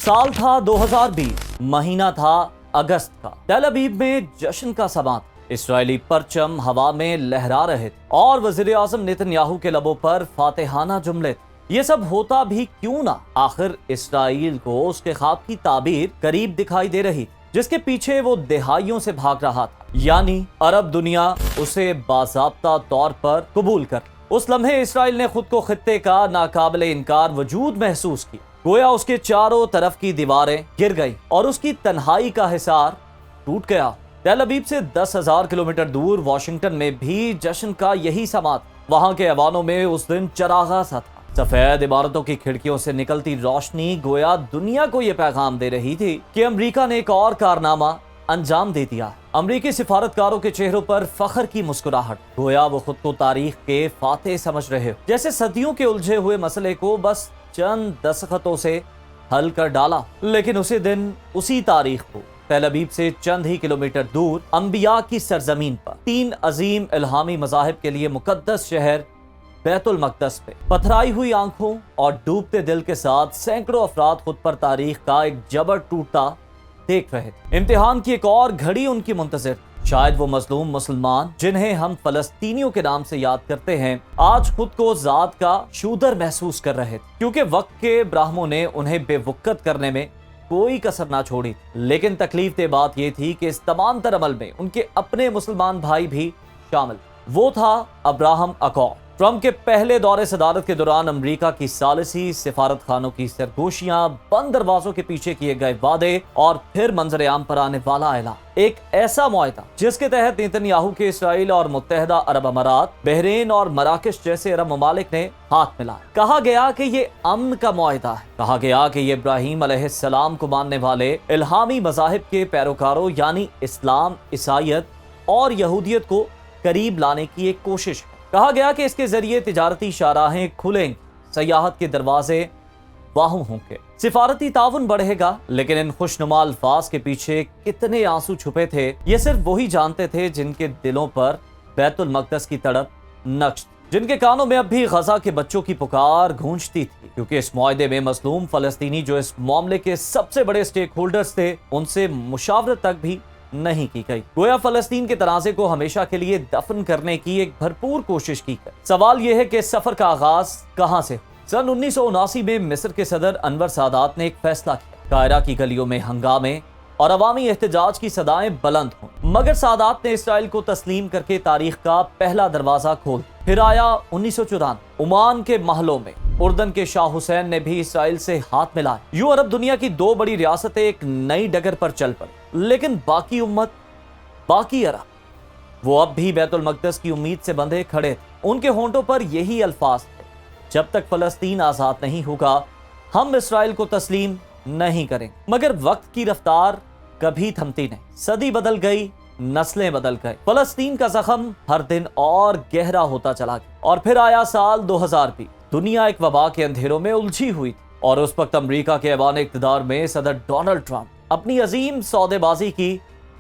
سال تھا 2020، مہینہ تھا اگست کا۔ تل ابیب میں جشن کا سماں تھا، اسرائیلی پرچم ہوا میں لہرا رہے تھے اور وزیر اعظم نیتن یاہو کے لبوں پر فاتحانہ جملے تھے۔ یہ سب ہوتا بھی کیوں نہ، آخر اسرائیل کو اس کے خواب کی تعبیر قریب دکھائی دے رہی، جس کے پیچھے وہ دہائیوں سے بھاگ رہا تھا، یعنی عرب دنیا اسے باضابطہ طور پر قبول کر۔ اس لمحے اسرائیل نے خود کو خطے کا ناقابل انکار وجود محسوس کیا، گویا اس کے چاروں طرف کی دیواریں گر گئی اور اس کی تنہائی کا حصار ٹوٹ گیا۔ تل ابیب سے 10,000 کلومیٹر دور واشنگٹن میں بھی جشن کا یہی سماں تھا۔ وہاں کے ایوانوں میں اس دن چراغاں سا تھا، سفید عمارتوں کی کھڑکیوں سے نکلتی روشنی گویا دنیا کو یہ پیغام دے رہی تھی کہ امریکہ نے ایک اور کارنامہ انجام دے دیا۔ امریکی سفارتکاروں کے چہروں پر فخر کی مسکراہٹ، گویا وہ خود کو تاریخ کے فاتح سمجھ رہے ہو، جیسے صدیوں کے الجھے ہوئے مسئلے کو بس چند دستخطوں سے حل کر ڈالا۔ لیکن اسی دن، اسی تاریخ کو، تل ابیب سے چند ہی کلومیٹر دور انبیاء کی سرزمین پر، 3 عظیم الہامی مذاہب کے لیے مقدس شہر بیت المقدس پہ، پتھرائی ہوئی آنکھوں اور ڈوبتے دل کے ساتھ سینکڑوں افراد خود پر تاریخ کا ایک جبر ٹوٹتا دیکھ رہے تھے۔ امتحان کی ایک اور گھڑی ان کی منتظر تھی۔ شاید وہ مظلوم مسلمان جنہیں ہم فلسطینیوں کے نام سے یاد کرتے ہیں، آج خود کو ذات کا شودر محسوس کر رہے تھے، کیونکہ وقت کے براہموں نے انہیں بے وقت کرنے میں کوئی کسر نہ چھوڑی۔ لیکن تکلیف دہ بات یہ تھی کہ اس تمام تر عمل میں ان کے اپنے مسلمان بھائی بھی شامل۔ وہ تھا ابراہم اکارڈ۔ ٹرمپ کے پہلے دور صدارت کے دوران امریکہ کی ثالثی، سفارت خانوں کی سرگوشیاں، بند دروازوں کے پیچھے کیے گئے وعدے اور پھر منظر عام پر آنے والا اعلان، ایک ایسا معاہدہ جس کے تحت نیتن یاہو کے اسرائیل اور متحدہ عرب امارات، بحرین اور مراکش جیسے عرب ممالک نے ہاتھ ملایا۔ کہا گیا کہ یہ امن کا معاہدہ ہے، کہا گیا کہ یہ ابراہیم علیہ السلام کو ماننے والے الہامی مذاہب کے پیروکاروں یعنی اسلام، عیسائیت اور یہودیت کو قریب لانے کی ایک کوشش ہے۔ کہا گیا کہ اس کے ذریعے تجارتی شاہراہیں کھلیں گی، سیاحت کے دروازے واہوں ہوں گے، سفارتی تعاون بڑھے گا۔ لیکن ان خوشنما الفاظ کے پیچھے کتنے آنسو چھپے تھے، یہ صرف وہی جانتے تھے جن کے دلوں پر بیت المقدس کی تڑپ نقش تھی، جن کے کانوں میں اب بھی غزہ کے بچوں کی پکار گونجتی تھی، کیونکہ اس معاہدے میں مظلوم فلسطینی جو اس معاملے کے سب سے بڑے سٹیک ہولڈرز تھے، ان سے مشاورت تک بھی نہیں کی گئی۔ گویا فلسطین کے تنازع کو ہمیشہ کے لیے دفن کرنے کی ایک بھرپور کوشش کی گئی۔ سوال یہ ہے کہ سفر کا آغاز کہاں سے؟ سن 1979 میں مصر کے صدر انور سادات نے ایک فیصلہ کیا، قاہرہ کی گلیوں میں ہنگامے اور عوامی احتجاج کی صدائیں بلند ہوں، مگر سادات نے اسرائیل کو تسلیم کر کے تاریخ کا پہلا دروازہ کھول۔ پھر آیا 1994، عمان کے محلوں میں اردن کے شاہ حسین نے بھی اسرائیل سے ہاتھ ملائے۔ یوں عرب دنیا کی 2 بڑی ریاستیں ایک نئی ڈگر پر چل پڑی، لیکن باقی امت، باقی عرب، وہ اب بھی بیت المقدس کی امید سے بندھے کھڑے تھے۔ ان کے ہونٹوں پر یہی الفاظ تھے، جب تک فلسطین آزاد نہیں ہوگا، ہم اسرائیل کو تسلیم نہیں کریں۔ مگر وقت کی رفتار کبھی تھمتی نہیں، صدی بدل گئی، نسلیں بدل گئے، فلسطین کا زخم ہر دن اور گہرا ہوتا چلا گیا۔ اور پھر آیا سال 2020، دنیا ایک وبا کے اندھیروں میں الجھی ہوئی تھی، اور اس وقت امریکہ کے ایوان اقتدار میں صدر ڈونلڈ ٹرمپ اپنی عظیم سودے بازی کی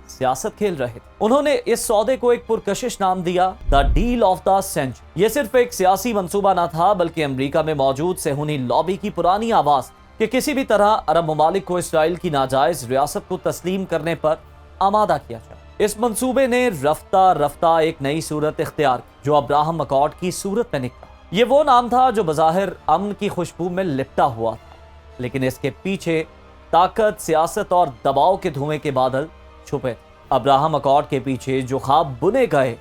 سیاست کھیل رہے تھے۔ انہوں نے اس سودے کو ایک پرکشش نام دیا، the deal of the century. یہ صرف ایک سیاسی منصوبہ نہ تھا، بلکہ امریکہ میں موجود صہیونی لابی کی پرانی آواز کہ کسی بھی طرح عرب ممالک کو اسرائیل کی ناجائز ریاست کو تسلیم کرنے پر آمادہ کیا جائے۔ اس منصوبے نے رفتہ رفتہ ایک نئی صورت اختیار کی، جو ابراہم اکارڈ کی صورت میں نکلا۔ یہ وہ نام تھا جو بظاہر امن کی خوشبو میں لپٹا ہوا تھا، لیکن اس کے پیچھے طاقت، سیاست اور دباؤ کے دھوئیں کے بادل چھپے تھے۔ ابراہم اکارڈ کے پیچھے جو خواب بنے گئے،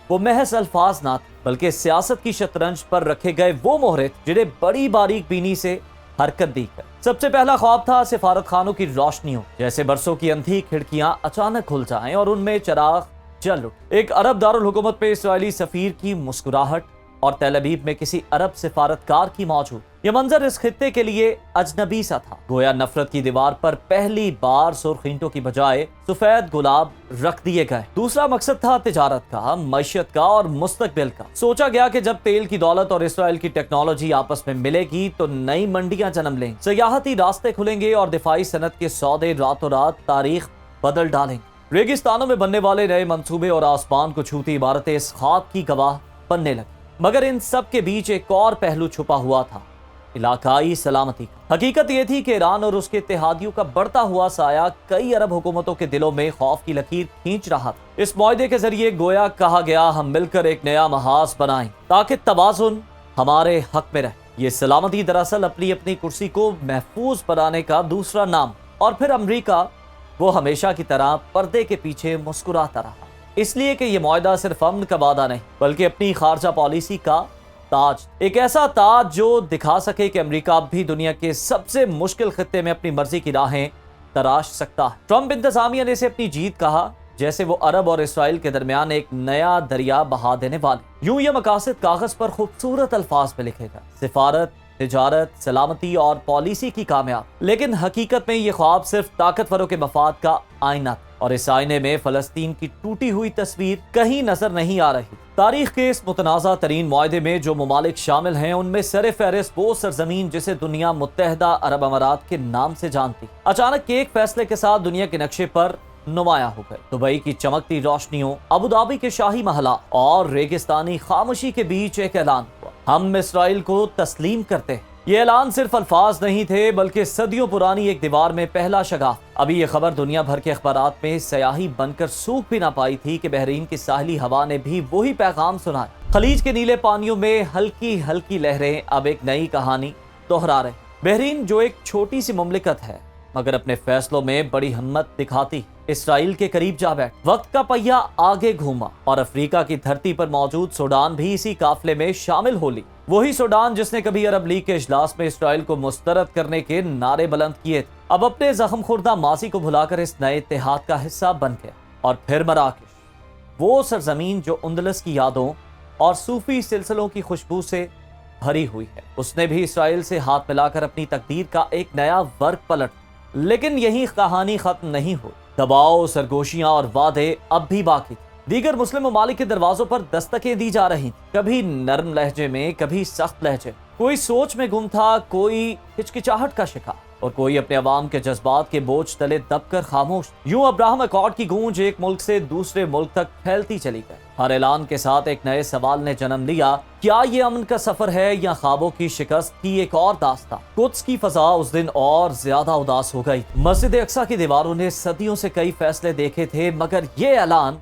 وہ محض الفاظ نہ تھے، بلکہ سیاست کی شطرنج پر رکھے گئے وہ مہرے جنہیں بڑی باریک بینی سے حرکت دی گئی۔ سب سے پہلا خواب تھا سفارت خانوں کی روشنیوں، جیسے برسوں کی اندھی کھڑکیاں اچانک کھل جائیں اور ان میں چراغ جل اٹھے۔ ایک عرب دارالحکومت پہ اسرائیلی سفیر کی مسکراہٹ اور تل ابیب میں کسی عرب سفارتکار کی موجود۔ یہ منظر اس خطے کے لیے اجنبی سا تھا، گویا نفرت کی دیوار پر پہلی بار سرخ اینٹوں کی بجائے سفید گلاب رکھ دیے گئے۔ دوسرا مقصد تھا تجارت کا، معیشت کا اور مستقبل کا۔ سوچا گیا کہ جب تیل کی دولت اور اسرائیل کی ٹیکنالوجی آپس میں ملے گی تو نئی منڈیاں جنم لیں، سیاحتی راستے کھلیں گے اور دفاعی صنعت کے سودے راتوں رات تاریخ بدل ڈالیں گے۔ ریگستانوں میں بننے والے نئے منصوبے اور آسمان کو چھوتی عمارتیں اس خواب کی گواہ بننے لگیں۔ مگر ان سب کے بیچ ایک اور پہلو چھپا ہوا تھا، علاقائی سلامتی کا۔ حقیقت یہ تھی کہ ایران اور اس کے اتحادیوں کا بڑھتا ہوا سایہ کئی عرب حکومتوں کے دلوں میں خوف کی لکیر کھینچ رہا تھا۔ اس معاہدے کے ذریعے گویا کہا گیا ہم مل کر ایک نیا محاذ بنائیں تاکہ توازن ہمارے حق میں رہے۔ یہ سلامتی دراصل اپنی اپنی کرسی کو محفوظ بنانے کا دوسرا نام، اور پھر امریکہ وہ ہمیشہ کی طرح پردے کے پیچھے مسکراتا رہا، اس لیے کہ یہ معاہدہ صرف امن کا وعدہ نہیں بلکہ اپنی خارجہ پالیسی کا تاج، ایک ایسا تاج جو دکھا سکے کہ امریکہ اب بھی دنیا کے سب سے مشکل خطے میں اپنی مرضی کی راہیں تراش سکتا ہے۔ ٹرمپ انتظامیہ نے اسے اپنی جیت کہا، جیسے وہ عرب اور اسرائیل کے درمیان ایک نیا دریا بہا دینے والی۔ یوں یہ مقاصد کاغذ پر خوبصورت الفاظ میں لکھے گا، سفارت، تجارت، سلامتی اور پالیسی کی کامیاب، لیکن حقیقت میں یہ خواب صرف طاقتوروں کے مفاد کا آئینہ تھا، اور اس آئینے میں فلسطین کی ٹوٹی ہوئی تصویر کہیں نظر نہیں آ رہی۔ تاریخ کے اس متنازع ترین معاہدے میں جو ممالک شامل ہیں ان میں سر فہرست وہ سرزمین جسے دنیا متحدہ عرب امارات کے نام سے جانتی، اچانک ایک فیصلے کے ساتھ دنیا کے نقشے پر نمایاں ہو گئے۔ دبئی کی چمکتی روشنیوں، ابوظہبی کے شاہی محلہ اور ریگستانی خاموشی کے بیچ ایک اعلان ہوا، ہم اسرائیل کو تسلیم کرتے ہیں۔ یہ اعلان صرف الفاظ نہیں تھے بلکہ صدیوں پرانی ایک دیوار میں پہلا شگاف۔ ابھی یہ خبر دنیا بھر کے اخبارات میں سیاہی بن کر سوکھ بھی نہ پائی تھی کہ بحرین کی ساحلی ہوا نے بھی وہی پیغام سنایا۔ خلیج کے نیلے پانیوں میں ہلکی ہلکی لہریں اب ایک نئی کہانی دہرا رہے۔ بحرین جو ایک چھوٹی سی مملکت ہے مگر اپنے فیصلوں میں بڑی ہمت دکھاتی، اسرائیل کے قریب جا بیٹھ، وقت کا پہیہ آگے گھوما اور افریقہ کی دھرتی پر موجود سوڈان بھی اسی قافلے میں شامل ہو لی۔ وہی سوڈان جس نے کبھی عرب لیگ کے اجلاس میں اسرائیل کو مسترد کرنے کے نعرے بلند کیے تھے، اب اپنے زخم خوردہ ماضی کو بھلا کر اس نئے اتحاد کا حصہ بن گیا۔ اور پھر مراکش، وہ سرزمین جو اندلس کی یادوں اور صوفی سلسلوں کی خوشبو سے بھری ہوئی ہے، اس نے بھی اسرائیل سے ہاتھ ملا کر اپنی تقدیر کا ایک نیا ورق پلٹ۔ لیکن یہی کہانی ختم نہیں ہوئی، دباؤ، سرگوشیاں اور وعدے اب بھی باقی تھے۔ دیگر مسلم ممالک کے دروازوں پر دستکیں دی جا رہی تھیں، کبھی نرم لہجے میں، کبھی سخت لہجے، کوئی سوچ میں گم تھا، کوئی ہچکچاہٹ کا شکار، اور کوئی اپنے عوام کے جذبات کے بوجھ تلے دب کر خاموش۔ یوں ابراہم اکارڈ کی گونج ایک ملک سے دوسرے ملک تک پھیلتی چلی گئی۔ ہر اعلان کے ساتھ ایک نئے سوال نے جنم لیا، کیا یہ امن کا سفر ہے یا خوابوں کی شکست کی ایک اور داستان؟ قدس کی فضا اس دن اور زیادہ اداس ہو گئی۔ مسجد اقصی کی دیواروں نے صدیوں سے کئی فیصلے دیکھے تھے مگر یہ اعلان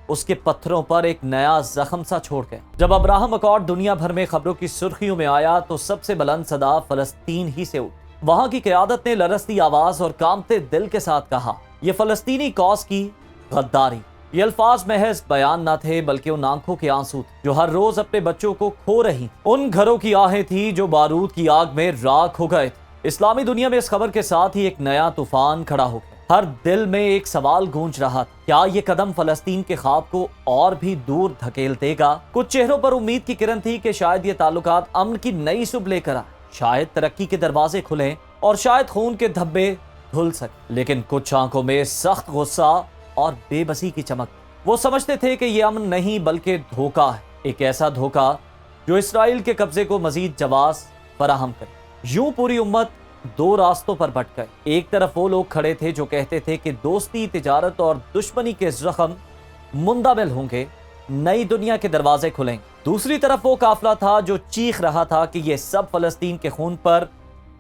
اس کے پتھروں پر ایک نیا زخم سا چھوڑ گئے۔ جب ابراہم اکارڈ دنیا بھر میں خبروں کی سرخیوں میں آیا تو سب سے بلند صدا فلسطین ہی سے اٹھی۔ وہاں کی قیادت نے لرزتی آواز اور کانپتے دل کے ساتھ کہا، یہ فلسطینی کاز کی غداری۔ یہ الفاظ محض بیان نہ تھے بلکہ ان آنکھوں کے آنسو تھے جو ہر روز اپنے بچوں کو کھو رہی، ان گھروں کی آہیں تھی جو بارود کی آگ میں راکھ ہو گئے تھے۔ اسلامی دنیا میں اس خبر کے ساتھ ہی ایک نیا طوفان کھڑا ہو گیا۔ ہر دل میں ایک سوال گونج رہا تھا، کیا یہ قدم فلسطین کے خواب کو اور بھی دور دھکیل دے گا؟ کچھ چہروں پر امید کی کرن تھی کہ شاید یہ تعلقات امن کی نئی صبح لے کر آئے، شاید ترقی کے دروازے کھلیں اور شاید خون کے دھبے دھل سکیں۔ لیکن کچھ آنکھوں میں سخت غصہ اور بے بسی کی چمک۔ وہ سمجھتے تھے کہ یہ امن نہیں بلکہ دھوکہ ہے، ایک ایسا دھوکہ جو اسرائیل کے قبضے کو مزید جواز فراہم کرے۔ یوں پوری امت دو راستوں پر بٹ گئے۔ ایک طرف وہ لوگ کھڑے تھے جو کہتے تھے کہ دوستی، تجارت اور دشمنی کے زخم مندمل ہوں گے، نئی دنیا کے دروازے کھلیں گے۔ دوسری طرف وہ قافلہ تھا جو چیخ رہا تھا کہ یہ سب فلسطین کے خون پر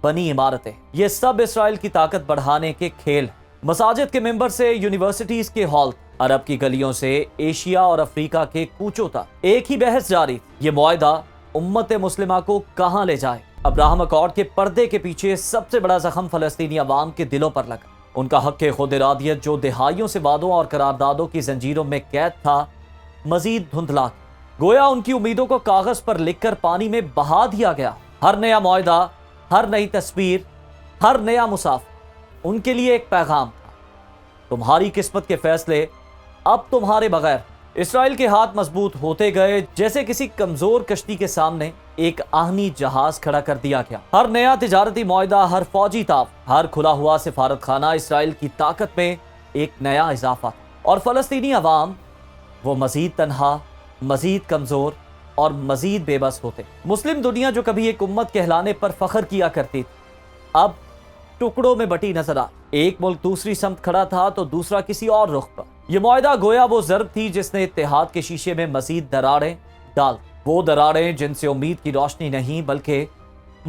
بنی عمارتیں، یہ سب اسرائیل کی طاقت بڑھانے کے کھیل۔ مساجد کے ممبر سے یونیورسٹیز کے ہال، عرب کی گلیوں سے ایشیا اور افریقہ کے کوچوں تک ایک ہی بحث جاری تھی، یہ معاہدہ امت مسلمہ کو کہاں لے جائے؟ ابراہم اکارڈ کے پردے کے پیچھے سب سے بڑا زخم فلسطینی عوام کے دلوں پر لگا۔ ان کا حق خود ارادیت جو دہائیوں سے وعدوں اور قراردادوں کی زنجیروں میں قید تھا، مزید دھندلا گویا ان کی امیدوں کو کاغذ پر لکھ کر پانی میں بہا دیا گیا۔ ہر نیا معاہدہ، ہر نئی تصویر، ہر نیا مسافر ان کے لیے ایک پیغام تھا، تمہاری قسمت کے فیصلے اب تمہارے بغیر۔ اسرائیل کے ہاتھ مضبوط ہوتے گئے، جیسے کسی کمزور کشتی کے سامنے ایک آہنی جہاز کھڑا کر دیا گیا۔ ہر نیا تجارتی معاہدہ، ہر فوجی تاف، ہر کھلا ہوا سفارت خانہ اسرائیل کی طاقت میں ایک نیا اضافہ، اور فلسطینی عوام وہ مزید تنہا، مزید کمزور اور مزید بے بس ہوتے۔ مسلم دنیا جو کبھی ایک امت کہلانے پر فخر کیا کرتی تھی، اب ٹکڑوں میں بٹی نظر آ۔ ایک ملک دوسری سمت کھڑا تھا تو دوسرا کسی اور رخ پر۔ یہ معاہدہ گویا وہ ضرب تھی جس نے اتحاد کے شیشے میں مزید دراڑیں ڈال، وہ دراڑیں جن سے امید کی روشنی نہیں بلکہ